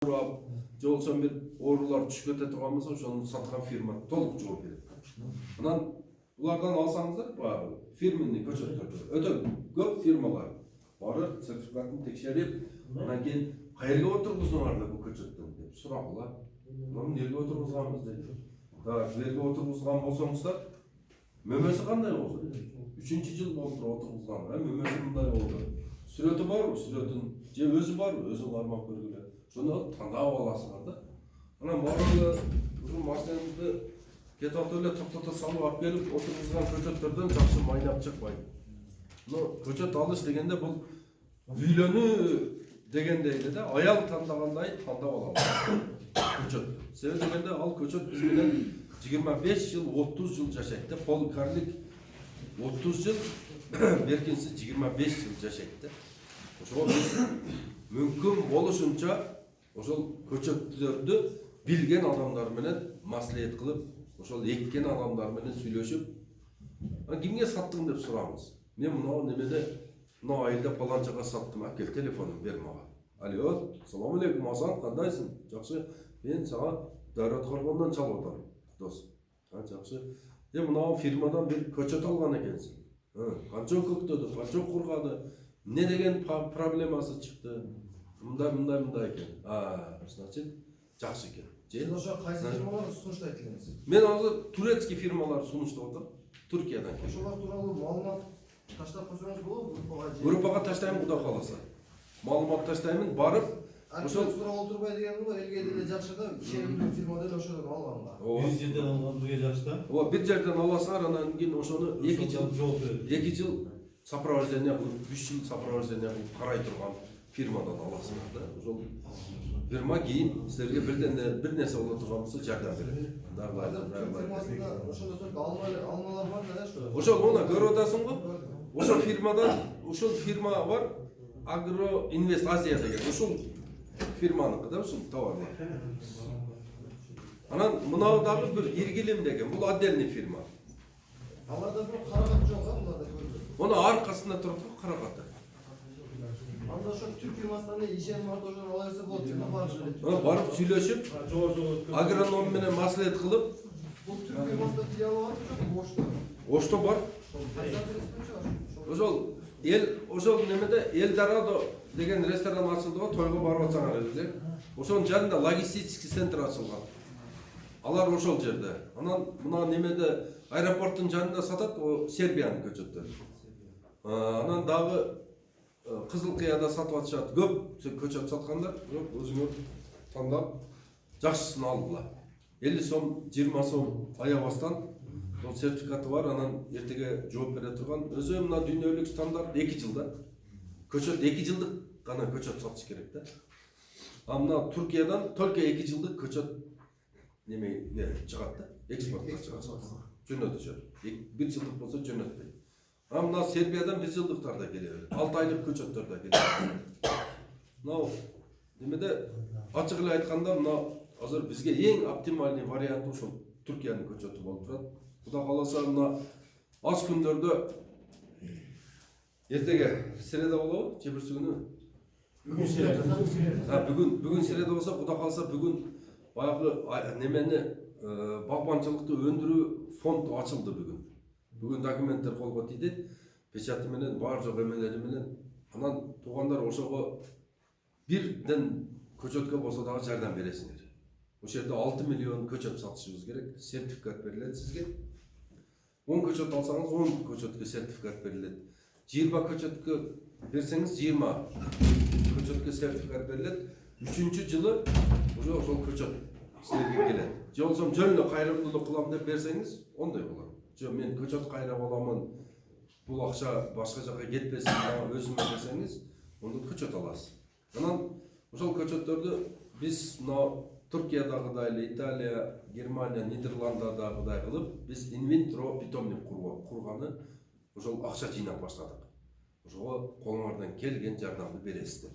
же болсо бир оорулар түшүп кете турган болсо ошону саткан фирма толук жооп берет. Анан булардан алсаңыздар, баягы фирменный көчөттөрдү өтө көп фирмалар барып сертификатын текшерип, анан кийин кайерге отургуздуңар бул көчөттүн деп сурагыла. Муну жерге отургузганбыз дейт. Так, жерге отургузган болсоңуздар, мөмөсү кандай болду? 3-жыл болду отургузган, мөмөсү мындай болду. Сүрөтү барбы? Сүрөтүн же өзү барбы? Өзү кармап көргүлө. Шону тандап аласыңар да. Анан барып ушул машинаңызды кетип эле токтото салып алып келип отургузган көчөттөрдөн жакшы майнап чыкпайт. Көчөт алыш дегенде бул үйлөнүү дегендей эле да, аял тандагандай тандап алабыз. Көчөт. Себеби дегенде ал көчөт биз менен 25 жыл, 30 жыл жашайт да. Поликарлик 30 жыл, беркинси 25 жыл жашайт да. Ошого биз мүмкүн болушунча ошол көчөттөрдү билген адамдар менен маслихат кылып, ошол эккен адамдар менен сүйлөшүп, кимге саттың деп сураңыз. Мен мына немеде мына айылда паланчага саттым, акел телефонун бер мага. Алло, салам алейкум Асан, кандайсың? Жакшы. Мен сага Дарат Коргондон чалып атам, дос. Жакшы. Мына фирмадан бир көчөт алган экенсиң. Канча көктөдү, канча кургады, не деген проблемасы чыкты? Мындай экен. Значит, жакшы экен. Сиз ошо кайсы фирмаларды сунуштайт экенсиз? Мен азыр турецкий фирмаларды сунуштап атам. Түркиядан келген. Ошолор тууралуу маалымат таштап койсоңуз болобу группага? Группага таштайм, Кудай кааласа. Маалымат таштаймын, барып ошол сурап отурбай деген го, элге деле жакшы да, ишенимдүү фирма деле ошодон алганга. Бир жерден алган бирге жакшы да. Ооба, бир жерден аласыңар, анан кийин ошону 2 жыл жооп берет. 2 жыл сопровождение кылып, 3 жыл сопровождение кылып карай турган фирмадан аласыңар да. Ошол фирма кийин силерге бир нерсе боло турган болсо жардам берет. Фирмасында ошондо только алмалар бар да, что? Ошол мына көрүп атасың го? Ошол фирмадан, ошол фирма бар, Агро Инвест Азия деген. Ошол фирманыкы да, ушул товарлар. Анан мынау дагы бир Иргилим деген, бул отдельный фирма. Аларда бир карагат жок а, мында көрдүм. Муну аркасында турат го карагаты. Анда ошо Түрк фирмасынан ишеним бар ошону ала берсе болот, фирма барып. Барып сүйлөшүп, агроном менен маслихат кылып, Бул Түрк фирмасында филиалы бар жок, Ошто. Ошто бар. Ошол немеде Эльдорадо деген ресторан ачылды го, тойго барып атсаңар эле. Ошонун жанында логистический центр ачылган. Алар ошол жерде. Анан мына немеде аэропорттун жанында сатат, о Сербиянын көчөттөрү. Анан дагы Кызыл Кыяда сатып атышат. Көп көчөт саткандар, өзүңөр тандап жакшысын алдылар. 50 сом, 20 сом аябастан ол сертификаты бар, анан эртеге жооп бере турган. Өзү мына дүйнөлүк стандарт 2 жылда. Көчөт 2 жылдык гана көчөт сатыш керек да. Мына Түркиядан только 2 жылдык көчөт немеге чыгат да, экспортко чыгат. Жөнөтүшөт. 1 жылдык болсо жөнөтпөйт. Мына Сербиядан 1 жылдыктар да келе берет. 6 айлык көчөттөр да келе берет. Мына немеде ачык эле айтканда, мына азыр бизге эң оптимальный вариант ошол Түркиянын көчөтү болуп турат. Кудай кааласа, мына аз күндөрдө эртеге среда болобу, чебирси күнү? Бүгүн среда болсо, Кудай кааласа бүгүн баягы немени багбанчылыкты өндүрүү фонд ачылды бүгүн. Бүгүн документтер колго тийди, печаты менен, бар жок эмелери менен. Анан туугандар ошого бирден көчөткө болсо дагы жардам бересиңер. Ошол жерде 6 миллион көчөт сатышыбыз керек, сертификат берилет сизге. 10 көчөт алсаңыз 10 көчөткө сертификат берилет. 20 көчөткө берсеңиз 20 көчөткө сертификат берилет. 3-чү жылы уже ошол көчөт силерге келет. Же болсо жөн эле кайрымдуулук кылам деп берсеңиз, ондай болот. Же мен көчөт кайрап аламын, бул акча башка жака кетпесин, мага өзүмө берсеңиз, онда көчөт аласыз. Анан ошол көчөттөрдү биз мына Түркиядагыдай эле, Италия, Германия, Нидерланддагыдай кылып, биз инвентро питомник курганы ошол акча жыйнап баштадык. Ошого колуңардан келген жардамды бересиздер.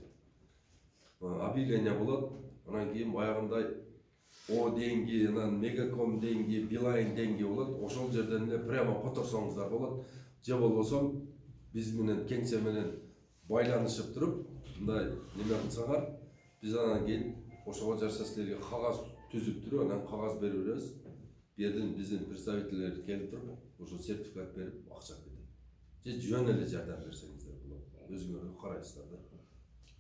Объявление болот, анан кийин баягындай О деньги, анан Мегаком деньги, Билайн деньги болот. Ошол жерден эле прямо которсоңуздар болот. Же болбосо биз менен кеңсе менен байланышып туруп, мындай неме кылсаңар, биз анан кийин ошого жараша силерге кагаз түзүп туруп, анан кагаз берип беребиз. Бу жерден биздин представительдер келип туруп, ошо сертификат берип акча кетет. Же жөн эле жардам берсеңиздер болот. Өзүңөр карайсыздар да.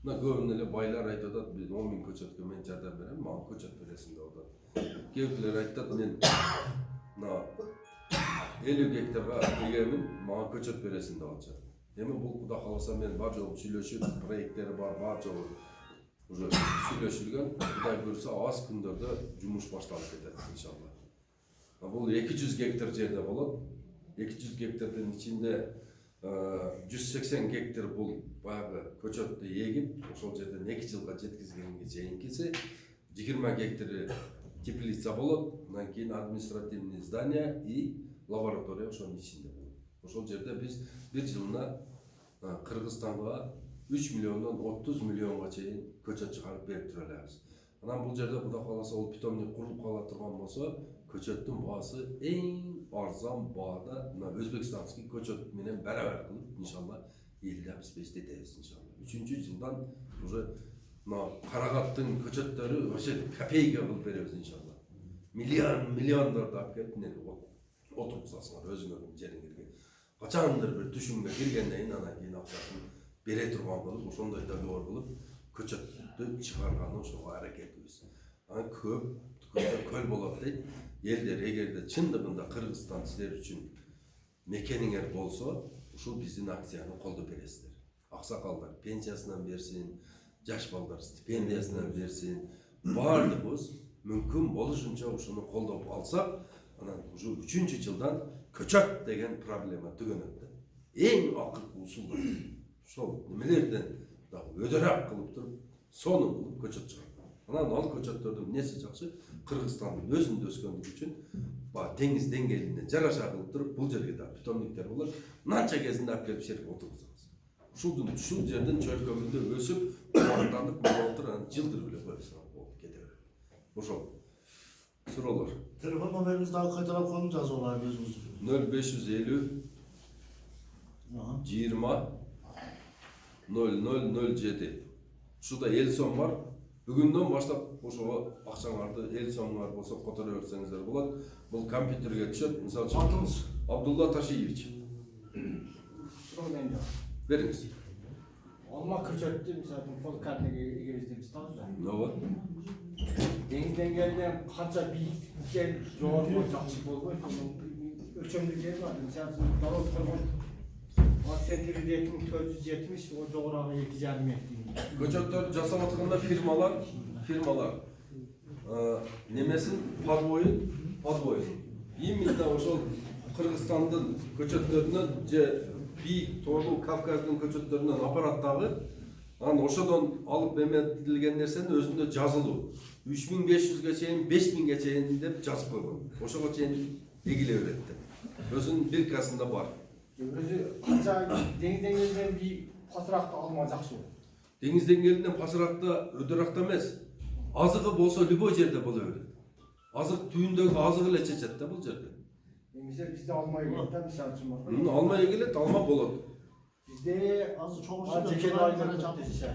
Мына көбүнө эле байлар айтып атат, биз 10 000 көчөткө мен жардам берем, мага көчөт бересиң деп атат. Кээбирлер айтат, мен мына 50 гектарга эгемин, мага көчөт бересиң деп атышат. Эми бул Кудай кааласа мен бар жолу сүйлөшүп, проекттери бар жолу уже сүйлөшүлгөн. Кудай көрсө аз күндөрдө жумуш башталып кетет иншалла. Бул 200 гектар жерде болот. 200 гектардын ичинде 180 гектар бул баягы көчөттү эгип, ошол жерден 2 жылга жеткизгенге чейинкиси 20 гектары теплица болот. Андан кийин административный здание и лаборатория ошонун ичинде болот. Ошол жерде биз бир жылына Кыргызстанга 3 миллиондон 30 миллионго чейин көчөт чыгарып берип тура алабыз. Анан бул жерде Кудай кааласа ол питомник курулуп кала турган болсо, көчөттүн баасы эң арзан баада мына өзбекстанский көчөт менен барабар кылып иншалла элди обеспечить иншалла. 3-чү жылдан уже мына Карагаттын көчөттөрү вообще копейка кылып беребиз иншалла. Миллиондорду алып келип отургузасыңар өзүңөрдүн жериңерге. Качандыр бир түшүмгө киргенден кийин анан кийин акчасын бере турган болуп, ошондой договор кылып көчөттү чыгарганы ошого аракетибиз. Анан көп көл болот дейт. Элдер эгерде чындыгында Кыргызстан силер үчүн мекениңер болсо, ушул биздин акцияны колдоп бересиздер. Аксакалдар пенсиясынан берсин, жаш балдар стипендиясынан берсин, баардыгыбыз мүмкүн болушунча ушуну колдоп алсак, анан уже 3-чү жылдан көчөт деген проблема түгөнөт да. Эң акылдуу усул ошол немелерден өдөрак кылып туруп, сону кылып көчөт чыгарат. Анан ал көчөттөрдүн эмнеси жакшы? Кыргызстандын өзүндө өскөндүгү үчүн деңиз деңгээлине жараша кылып туруп, бул жерге да питомниктер болот. Мынанча кезинде алып келип жерге отургузабыз. Ушул жерден чөлкөмүндө өсүп, кубактанып, болуптур, анан жылдыр эле коюпсуңар болуп кете берет. Ошол суроолор. Telefon numarınızı daha kayıtlara koyun жазуулар өзүңүз. 0550 20 0007. Ушуда эл сом бар. Бүгүндөн баштап ошого акчаңарды эл сомуңар болсо которо берсеңиздер болот. Бул компьютерге түшөт. Мисалы үчүн Абдулла Ташиевич. Суроо менде. Бериңиз. Алма көчөттү мисалы пол картага эгебиз деп жатабыз да. Нова? Деңиз деңгээлинен канча бийиктикке жогору жакшы болбойт. Өлчөмдүү жер бар. Мисалы дороз турган сентябрде 2470, о жогору 2,5 метр. Көчөттөрдү жасап атканда фирмалар немесин подвоин. Именно ошол Кыргызстандын көчөттөрүнөн же бийик тоолуу Кавказдын көчөттөрүнөн аппараттагы анан ошодон алып эметилген нерсенин өзүндө жазылуу 3500ге чейин 5000ге чейин деп жазып койгон. Ошого чейин эгиле берет деп. Өзүнүн биркасында бар. Өзү канча деңиз деңгээлинен бий пасыракты алма жакшы. Деңиз деңгээлинен пасыракта өдөракта эмес. Азыгы болсо любой жерде боло берет. Азык түйүндөгү азык эле чечет да бул жерде. Мисалы бизде алма эгет да, мисалы үчүн. Алма эгилет, алма болот. Бизде Azı çok жеке olsun. айдар жакшы.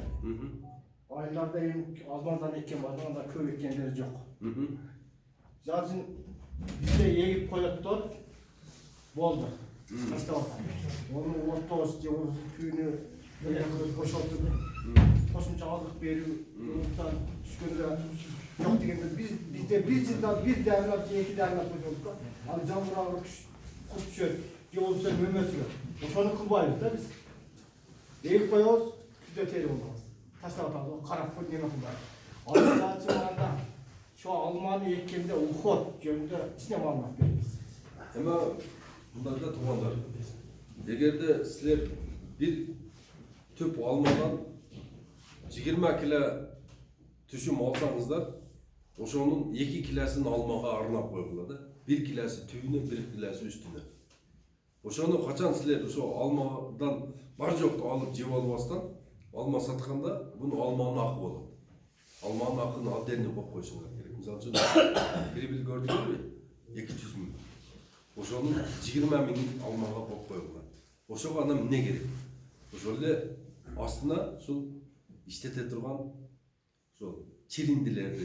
Айларда эми азмандан эккен бар, анда көп эккендери жок. Жазын бизде эгип коёттор болду. Onu ortoz, tüyünü boşaltıp, koşunca azık berүү, yumurtadan түшкөндө жок дегенде бизде bir жылдан bir дәрмат, 2 дәрмат болуп, ал жамбырагы куп түшөт, же болбосо мөмөсүгө. Ошону кылбайбыз да биз. Эгип коебуз, күзөтөлүп алабыз. Таштап атабыз, карап коюп неме кылбайбыз. Ал чыганда şu алманы эккенде уход жөнүндө ичине маалымат беребиз. Эми мындай да туугандар, эгерде силер бир түп алмадан 20 кило түшүм алсаңыздар, ошонун 2 килосын алмага арнап койгула да. 1 килосы түбүнө, 1 килосы үстүнө. Ошону качан силер ошо алмадан бар жокту алып жеп албастан, алма сатканда бул алманын акы болот. Алманын акын отдельно коюп коюшуңар керек. Мисалы үчүн прибыль көрдүңөрбү? 200 000. Ошонун 20 000 алмага коюп койгула. Ошого анан эмне керек? Ошол эле астына ушул иштете турган ошол çirindilerdi.